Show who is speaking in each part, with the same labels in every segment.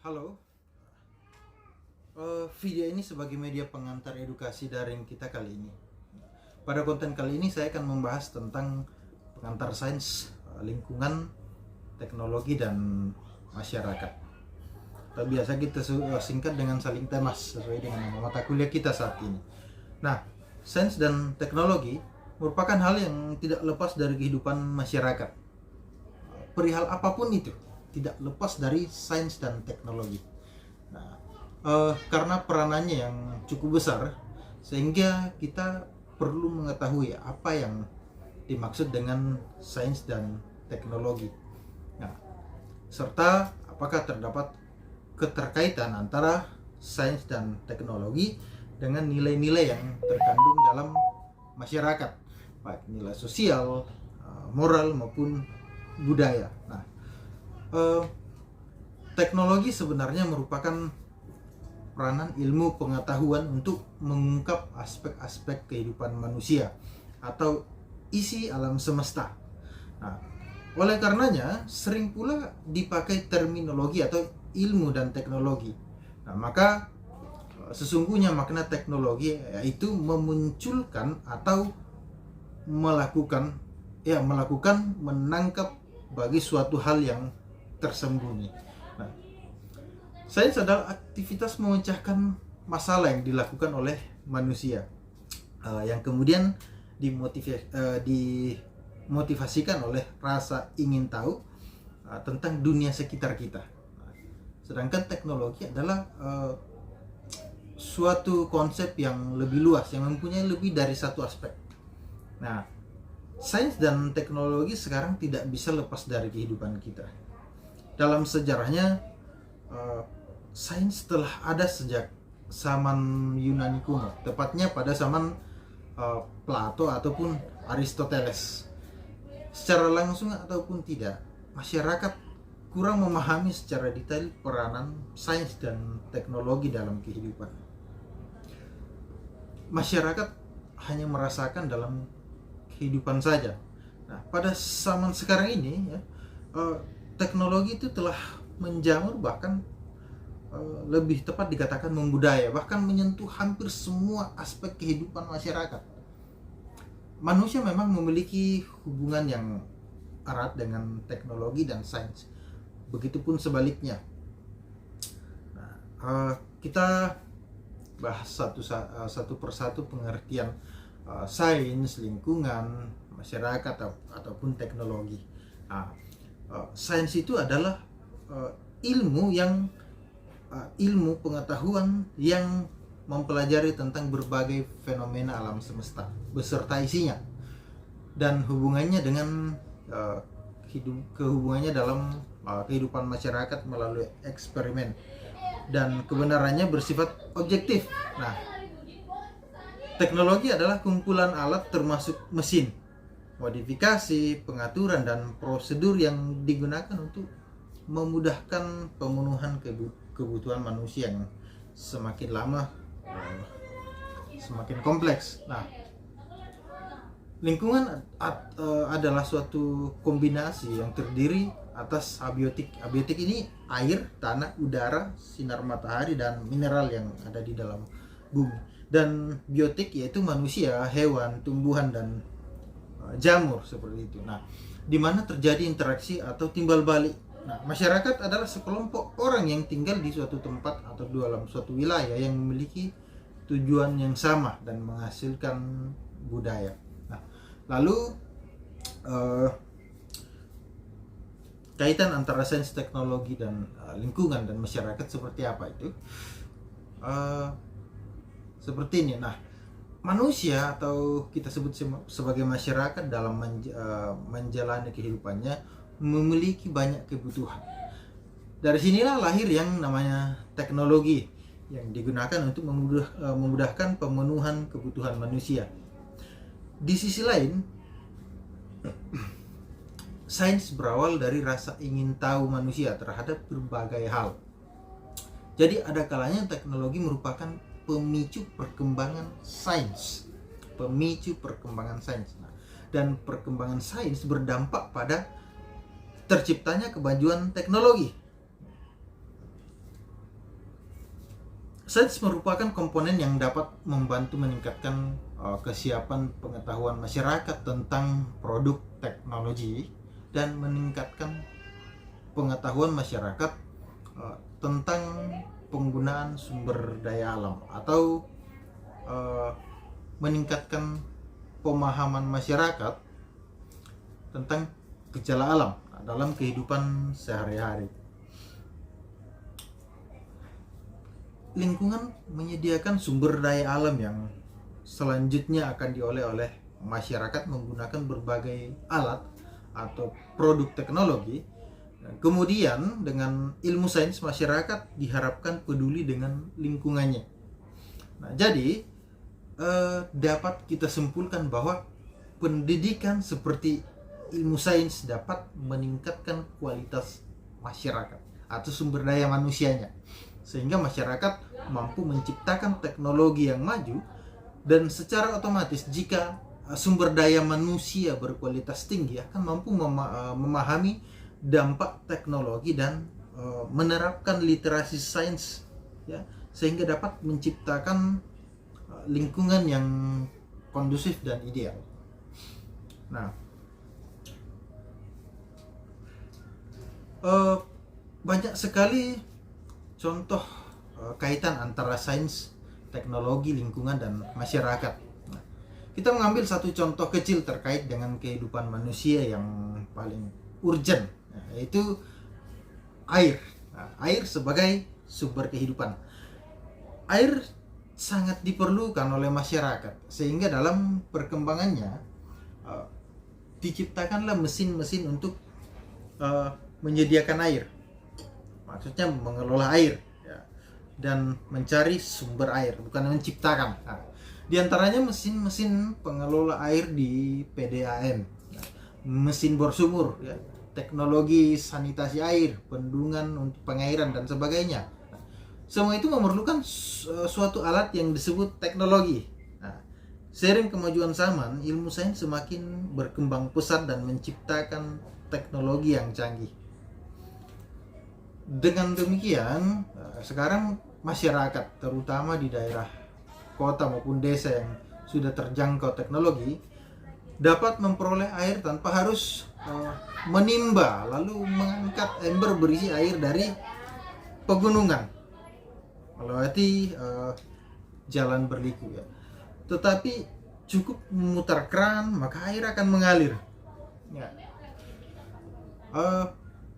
Speaker 1: Halo, video ini sebagai media pengantar edukasi daring kita kali ini. Pada konten kali ini saya akan membahas tentang pengantar sains, lingkungan, teknologi, dan masyarakat. Atau biasa kita singkat dengan saling temas sesuai dengan nama mata kuliah kita saat ini. Nah, sains dan teknologi merupakan hal yang tidak lepas dari kehidupan masyarakat. Perihal apapun itu, tidak lepas dari sains dan teknologi. Nah, karena peranannya yang cukup besar, sehingga kita perlu mengetahui apa yang dimaksud dengan sains dan teknologi. Nah, serta apakah terdapat keterkaitan antara sains dan teknologi dengan nilai-nilai yang terkandung dalam masyarakat, baik nilai sosial, moral maupun budaya. Nah, teknologi sebenarnya merupakan peranan ilmu pengetahuan untuk mengungkap aspek-aspek kehidupan manusia atau isi alam semesta. Nah, oleh karenanya sering pula dipakai terminologi atau ilmu dan teknologi. Nah, maka sesungguhnya makna teknologi yaitu memunculkan atau melakukan menangkap bagi suatu hal yang tersembunyi. Nah, sains adalah aktivitas memecahkan masalah yang dilakukan oleh manusia, yang kemudian dimotivasikan oleh rasa ingin tahu tentang dunia sekitar kita. Sedangkan teknologi adalah suatu konsep yang lebih luas, yang mempunyai lebih dari satu aspek. Nah, sains dan teknologi sekarang tidak bisa lepas dari kehidupan kita. Dalam sejarahnya, sains telah ada sejak zaman Yunani kuno, tepatnya pada zaman Plato ataupun Aristoteles. Secara langsung ataupun tidak, masyarakat kurang memahami secara detail peranan sains dan teknologi dalam kehidupan. Masyarakat hanya merasakan dalam kehidupan saja. Nah, pada zaman sekarang ini ya, teknologi itu telah menjamur, bahkan lebih tepat dikatakan membudaya, bahkan menyentuh hampir semua aspek kehidupan masyarakat. Manusia memang memiliki hubungan yang erat dengan teknologi dan sains. Begitupun sebaliknya. Nah, kita bahas satu persatu pengertian sains, lingkungan, masyarakat ataupun teknologi. Nah, sains itu adalah ilmu pengetahuan yang mempelajari tentang berbagai fenomena alam semesta beserta isinya dan hubungannya dengan hubungannya dalam kehidupan masyarakat melalui eksperimen, dan kebenarannya bersifat objektif. Nah, teknologi adalah kumpulan alat termasuk mesin, modifikasi, pengaturan, dan prosedur yang digunakan untuk memudahkan pemenuhan kebutuhan manusia yang semakin lama semakin kompleks. Nah, lingkungan adalah suatu kombinasi yang terdiri atas abiotik. Abiotik ini air, tanah, udara, sinar matahari, dan mineral yang ada di dalam bumi. Dan biotik yaitu manusia, hewan, tumbuhan, dan jamur seperti itu. Nah, di mana terjadi interaksi atau timbal balik. Nah, masyarakat adalah sekelompok orang yang tinggal di suatu tempat atau dalam suatu wilayah yang memiliki tujuan yang sama dan menghasilkan budaya. Nah, lalu kaitan antara sains, teknologi, dan lingkungan dan masyarakat seperti apa itu? Seperti ini. Nah, manusia atau kita sebut sebagai masyarakat dalam menjalani kehidupannya memiliki banyak kebutuhan. Dari sinilah lahir yang namanya teknologi yang digunakan untuk memudahkan pemenuhan kebutuhan manusia. Di sisi lain, sains berawal dari rasa ingin tahu manusia terhadap berbagai hal. Jadi ada kalanya teknologi merupakan pemicu perkembangan sains. Nah, dan perkembangan sains berdampak pada terciptanya kemajuan teknologi. Sains merupakan komponen yang dapat membantu meningkatkan kesiapan pengetahuan masyarakat tentang produk teknologi dan meningkatkan pengetahuan masyarakat tentang penggunaan sumber daya alam, atau meningkatkan pemahaman masyarakat tentang gejala alam dalam kehidupan sehari-hari. Lingkungan menyediakan sumber daya alam yang selanjutnya akan diolah oleh masyarakat menggunakan berbagai alat atau produk teknologi. Kemudian dengan ilmu sains, masyarakat diharapkan peduli dengan lingkungannya. Nah, jadi dapat kita simpulkan bahwa pendidikan seperti ilmu sains dapat meningkatkan kualitas masyarakat atau sumber daya manusianya, sehingga masyarakat mampu menciptakan teknologi yang maju, dan secara otomatis jika sumber daya manusia berkualitas tinggi akan mampu memahami dampak teknologi dan menerapkan literasi sains, ya, sehingga dapat menciptakan lingkungan yang kondusif dan ideal. Nah, banyak sekali contoh kaitan antara sains, teknologi, lingkungan, dan masyarakat. Nah, kita mengambil satu contoh kecil terkait dengan kehidupan manusia yang paling urgent, yaitu air. Nah, air sebagai sumber kehidupan. Air sangat diperlukan oleh masyarakat, sehingga dalam perkembangannya diciptakanlah mesin-mesin untuk menyediakan air. Maksudnya mengelola air, ya, dan mencari sumber air, bukan menciptakan. Nah, di antaranya mesin-mesin pengelola air di PDAM, ya, mesin bor sumur, ya, teknologi sanitasi air, bendungan untuk pengairan, dan sebagainya. Nah, semua itu memerlukan suatu alat yang disebut teknologi. Nah, seiring kemajuan zaman, ilmu sains semakin berkembang pesat dan menciptakan teknologi yang canggih. Dengan demikian, sekarang masyarakat, terutama di daerah kota maupun desa yang sudah terjangkau teknologi, dapat memperoleh air tanpa harus menimba lalu mengangkat ember berisi air dari pegunungan melewati jalan berliku, ya. Tetapi cukup memutar keran maka air akan mengalir, ya.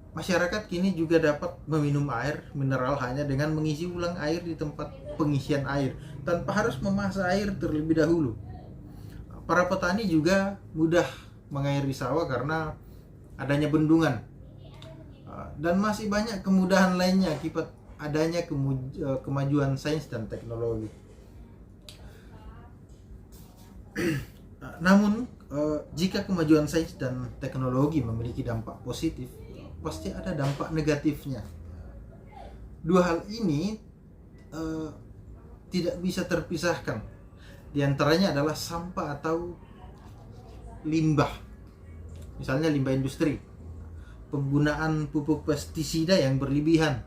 Speaker 1: Masyarakat kini juga dapat meminum air mineral hanya dengan mengisi ulang air di tempat pengisian air tanpa harus memasak air terlebih dahulu. Para petani juga mudah mengairi sawah karena adanya bendungan, dan masih banyak kemudahan lainnya akibat adanya kemajuan sains dan teknologi. Namun jika kemajuan sains dan teknologi memiliki dampak positif, pasti ada dampak negatifnya. Dua hal ini tidak bisa terpisahkan. Di antaranya adalah sampah atau limbah. Misalnya limbah industri, penggunaan pupuk pestisida yang berlebihan,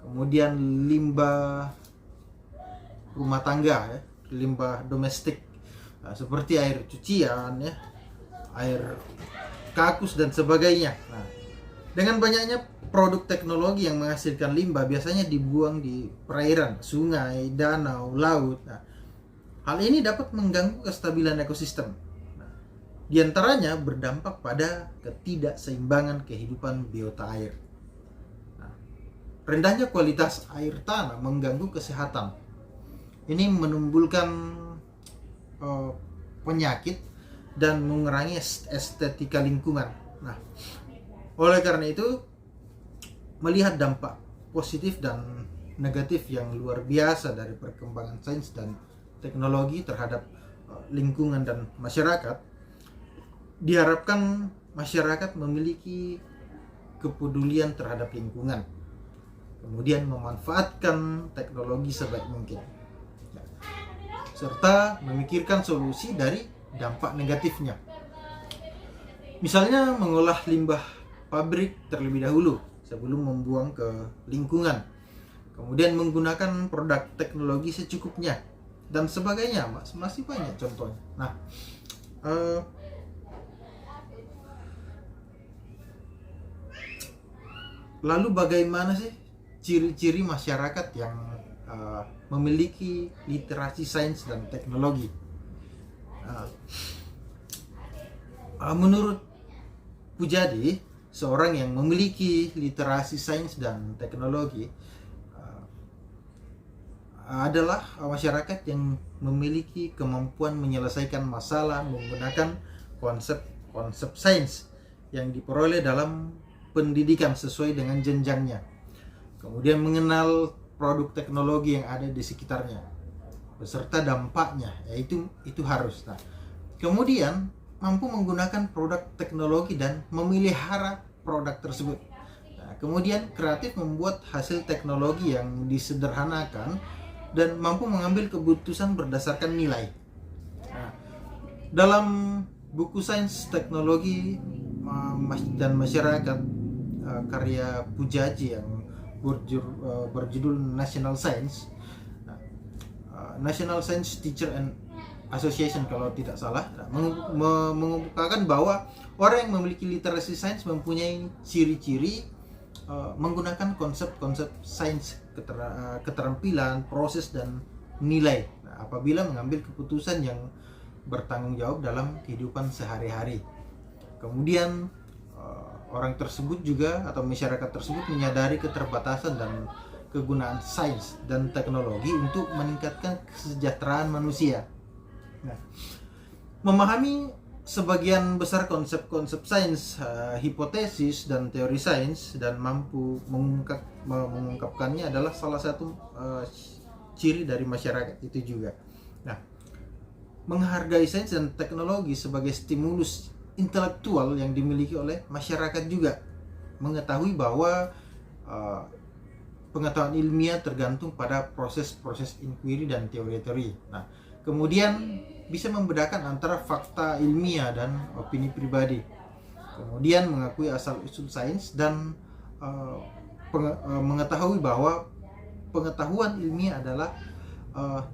Speaker 1: kemudian limbah rumah tangga, ya, limbah domestik, seperti air cucian, ya, air kakus, dan sebagainya. Nah, dengan banyaknya produk teknologi yang menghasilkan limbah biasanya dibuang di perairan, sungai, danau, laut. Nah, hal ini dapat mengganggu kestabilan ekosistem. Nah, di antaranya berdampak pada ketidakseimbangan kehidupan biota air. Nah, rendahnya kualitas air tanah mengganggu kesehatan. Ini menimbulkan penyakit dan mengurangi estetika lingkungan. Nah, oleh karena itu, melihat dampak positif dan negatif yang luar biasa dari perkembangan sains dan teknologi terhadap lingkungan dan masyarakat, diharapkan masyarakat memiliki kepedulian terhadap lingkungan, kemudian memanfaatkan teknologi sebaik mungkin, serta memikirkan solusi dari dampak negatifnya. Misalnya mengolah limbah pabrik terlebih dahulu sebelum membuang ke lingkungan. kemudian menggunakan produk teknologi secukupnya, dan sebagainya. Masih banyak contohnya. Nah, lalu bagaimana sih ciri-ciri masyarakat yang memiliki literasi sains dan teknologi? Menurut Pujadi, seorang yang memiliki literasi sains dan teknologi adalah masyarakat yang memiliki kemampuan menyelesaikan masalah menggunakan konsep-konsep sains yang diperoleh dalam pendidikan sesuai dengan jenjangnya. Kemudian mengenal produk teknologi yang ada di sekitarnya beserta dampaknya, yaitu itu harus. Nah, kemudian mampu menggunakan produk teknologi dan memelihara produk tersebut. Nah, kemudian kreatif membuat hasil teknologi yang disederhanakan dan mampu mengambil keputusan berdasarkan nilai. Nah, dalam buku Sains Teknologi dan Masyarakat karya Pujaji yang berjudul National Science, National Science Teacher and Association kalau tidak salah, mengemukakan bahwa orang yang memiliki literasi sains mempunyai ciri-ciri menggunakan konsep-konsep sains, keterampilan, proses, dan nilai apabila mengambil keputusan yang bertanggung jawab dalam kehidupan sehari-hari. Kemudian orang tersebut juga atau masyarakat tersebut menyadari keterbatasan dan kegunaan sains dan teknologi untuk meningkatkan kesejahteraan manusia. Nah, memahami sebagian besar konsep-konsep sains, hipotesis, dan teori sains, dan mampu mengungkapkannya adalah salah satu ciri dari masyarakat itu juga. Nah, menghargai sains dan teknologi sebagai stimulus intelektual yang dimiliki oleh masyarakat juga. Mengetahui bahwa pengetahuan ilmiah tergantung pada proses-proses inquiry dan teori-teori. Nah, kemudian bisa membedakan antara fakta ilmiah dan opini pribadi. Kemudian mengakui asal-usul sains dan mengetahui bahwa pengetahuan ilmiah adalah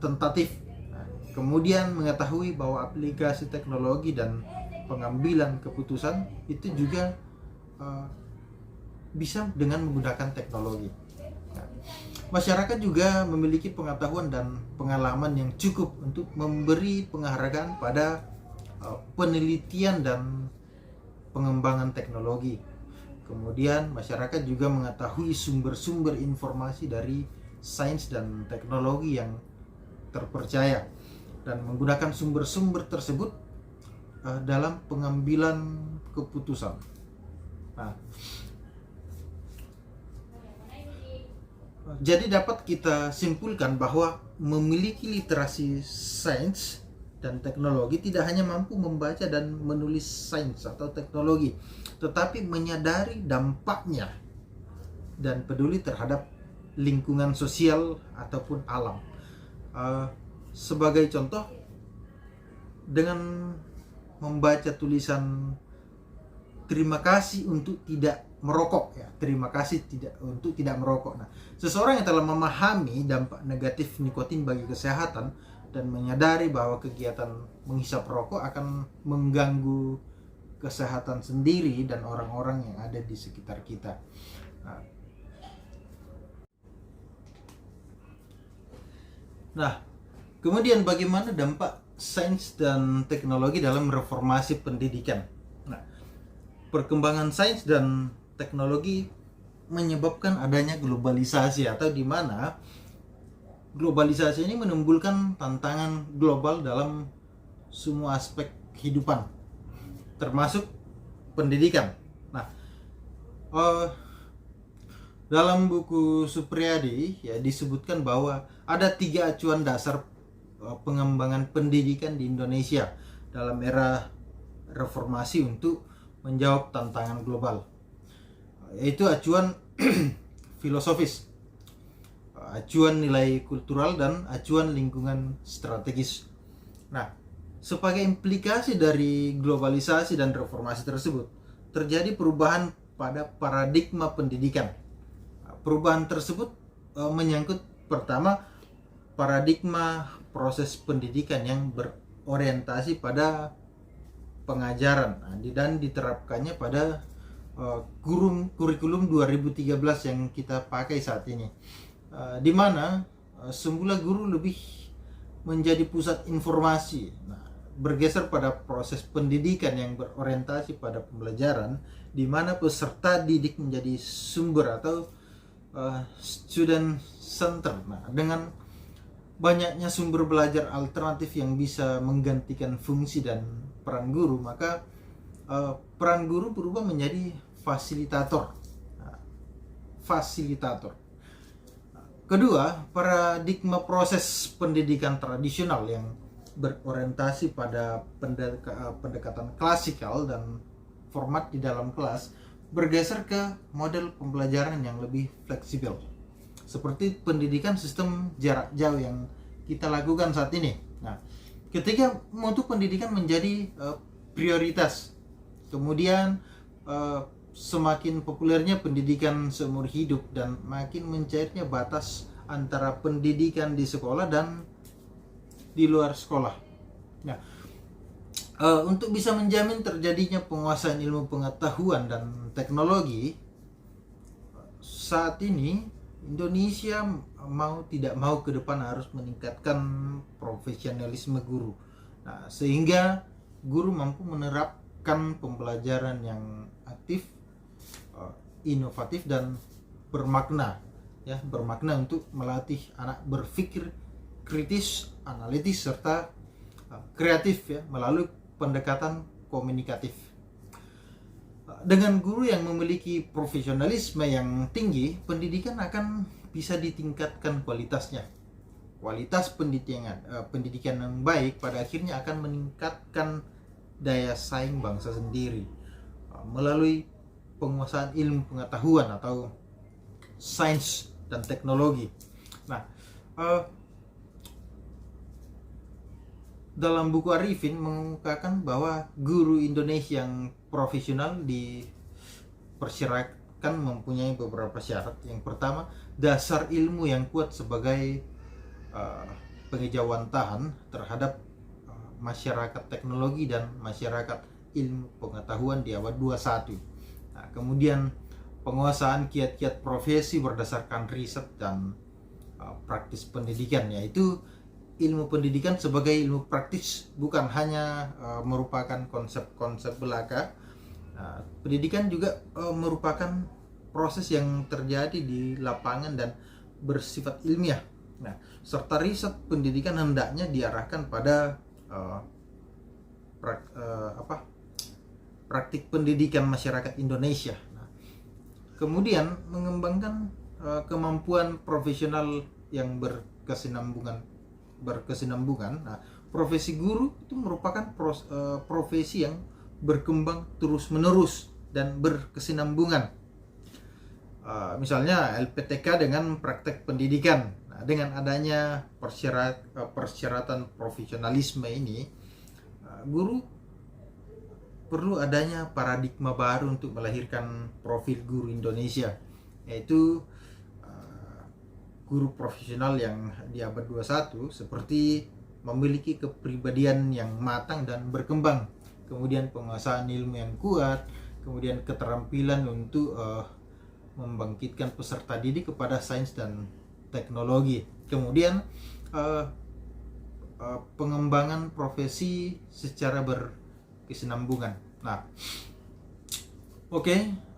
Speaker 1: tentatif. Nah, kemudian mengetahui bahwa aplikasi teknologi dan pengambilan keputusan itu juga bisa dengan menggunakan teknologi. Nah, masyarakat juga memiliki pengetahuan dan pengalaman yang cukup untuk memberi penghargaan pada penelitian dan pengembangan teknologi. Kemudian masyarakat juga mengetahui sumber-sumber informasi dari sains dan teknologi yang terpercaya dan menggunakan sumber-sumber tersebut dalam pengambilan keputusan. Nah, jadi dapat kita simpulkan bahwa memiliki literasi sains dan teknologi tidak hanya mampu membaca dan menulis sains atau teknologi, tetapi menyadari dampaknya dan peduli terhadap lingkungan sosial ataupun alam. Sebagai contoh, dengan membaca tulisan terima kasih untuk tidak merokok, ya, terima kasih untuk tidak merokok. Nah, seseorang yang telah memahami dampak negatif nikotin bagi kesehatan dan menyadari bahwa kegiatan menghisap rokok akan mengganggu kesehatan sendiri dan orang-orang yang ada di sekitar kita. Nah, kemudian bagaimana dampak sains dan teknologi dalam reformasi pendidikan? Nah, perkembangan sains dan teknologi menyebabkan adanya globalisasi, atau di mana globalisasi ini menimbulkan tantangan global dalam semua aspek kehidupan, termasuk pendidikan. Nah, dalam buku Supriyadi ya disebutkan bahwa ada 3 acuan dasar pengembangan pendidikan di Indonesia dalam era reformasi untuk menjawab tantangan global, yaitu acuan filosofis, acuan nilai kultural, dan acuan lingkungan strategis. Nah, sebagai implikasi dari globalisasi dan reformasi tersebut, terjadi perubahan pada paradigma pendidikan. Perubahan tersebut menyangkut pertama paradigma proses pendidikan yang berorientasi pada pengajaran dan diterapkannya pada kurikulum 2013 yang kita pakai saat ini, di mana semula guru lebih menjadi pusat informasi, bergeser pada proses pendidikan yang berorientasi pada pembelajaran, di mana peserta didik menjadi sumber atau student center. Dengan banyaknya sumber belajar alternatif yang bisa menggantikan fungsi dan peran guru, maka peran guru berubah menjadi fasilitator. Kedua, paradigma proses pendidikan tradisional yang berorientasi pada pendekatan klasikal dan format di dalam kelas bergeser ke model pembelajaran yang lebih fleksibel, seperti pendidikan sistem jarak jauh yang kita lakukan saat ini. Ketika mutu pendidikan menjadi prioritas, kemudian semakin populernya pendidikan seumur hidup dan makin mencairnya batas antara pendidikan di sekolah dan di luar sekolah. Untuk bisa menjamin terjadinya penguasaan ilmu pengetahuan dan teknologi, saat ini Indonesia mau tidak mau ke depan harus meningkatkan profesionalisme guru. Sehingga guru mampu menerapkan pembelajaran yang aktif, inovatif dan bermakna, bermakna untuk melatih anak berpikir kritis, analitis serta kreatif, melalui pendekatan komunikatif. Dengan guru yang memiliki profesionalisme yang tinggi, pendidikan akan bisa ditingkatkan kualitasnya. Kualitas pendidikan yang baik pada akhirnya akan meningkatkan daya saing bangsa sendiri melalui penguasaan ilmu pengetahuan atau sains dan teknologi. Dalam buku Arifin mengungkapkan bahwa guru Indonesia yang profesional dipersyaratkan mempunyai beberapa syarat. Yang pertama, dasar ilmu yang kuat sebagai pengejauhan terhadap masyarakat teknologi dan masyarakat ilmu pengetahuan di abad 21. Kemudian penguasaan kiat-kiat profesi berdasarkan riset dan praktis pendidikan, yaitu ilmu pendidikan sebagai ilmu praktis, bukan hanya merupakan konsep-konsep belaka. Pendidikan juga merupakan proses yang terjadi di lapangan dan bersifat ilmiah. Serta riset pendidikan hendaknya diarahkan pada praktik pendidikan masyarakat Indonesia. Kemudian mengembangkan kemampuan profesional yang berkesinambungan. Profesi guru itu merupakan profesi yang berkembang terus-menerus dan berkesinambungan. Misalnya LPTK dengan praktek pendidikan. Dengan adanya persyaratan profesionalisme ini, guru perlu adanya paradigma baru untuk melahirkan profil guru Indonesia, yaitu guru profesional yang di abad 21 seperti memiliki kepribadian yang matang dan berkembang, kemudian penguasaan ilmu yang kuat, kemudian keterampilan untuk membangkitkan peserta didik kepada sains dan teknologi, kemudian pengembangan profesi secara berkesinambungan.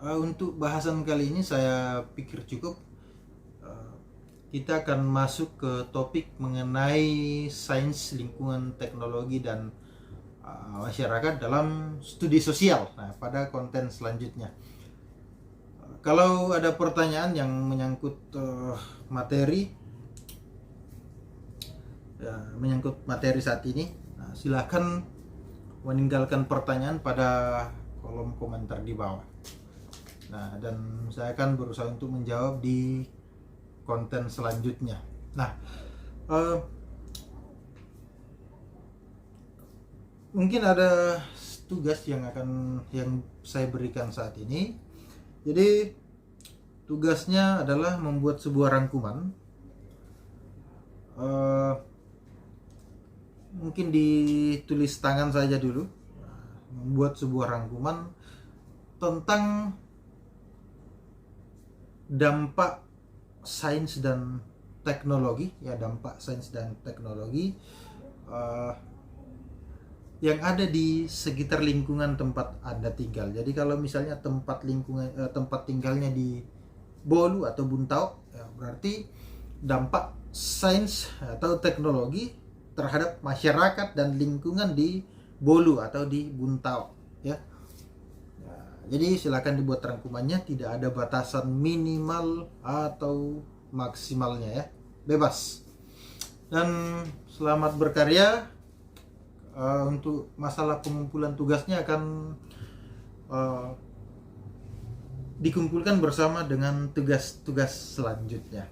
Speaker 1: Untuk bahasan kali ini saya pikir cukup. Kita akan masuk ke topik mengenai sains lingkungan, teknologi dan masyarakat dalam studi sosial. Pada konten selanjutnya, kalau ada pertanyaan yang menyangkut materi saat ini, silakan meninggalkan pertanyaan pada kolom komentar di bawah. Dan saya akan berusaha untuk menjawab di konten selanjutnya. Mungkin ada tugas yang saya berikan saat ini. Jadi tugasnya adalah membuat sebuah rangkuman. Mungkin ditulis tangan saja dulu. Membuat sebuah rangkuman tentang dampak sains dan teknologi, ya, dampak sains dan teknologi yang ada di sekitar lingkungan tempat Anda tinggal. Jadi kalau misalnya tempat tinggalnya di Bolu atau Buntau, ya, berarti dampak sains atau teknologi terhadap masyarakat dan lingkungan di Bolu atau di Buntau, ya. Jadi silakan dibuat rangkumannya, tidak ada batasan minimal atau maksimalnya, ya, bebas. Dan selamat berkarya. Untuk masalah pengumpulan tugasnya akan dikumpulkan bersama dengan tugas-tugas selanjutnya.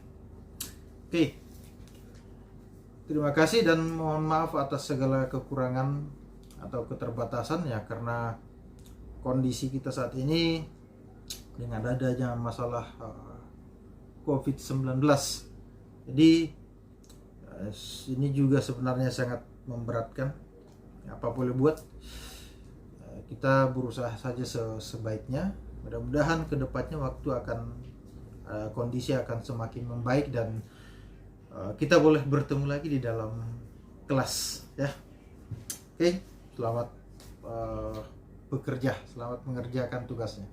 Speaker 1: Oke. Terima kasih dan mohon maaf atas segala kekurangan atau keterbatasan, ya, karena kondisi kita saat ini dengan adanya masalah COVID-19. Jadi ini juga sebenarnya sangat memberatkan. Apa boleh buat, kita berusaha saja sebaiknya. Mudah-mudahan kedepannya kondisi akan semakin membaik dan kita boleh bertemu lagi di dalam kelas, ya. Oke, selamat bekerja, selamat mengerjakan tugasnya.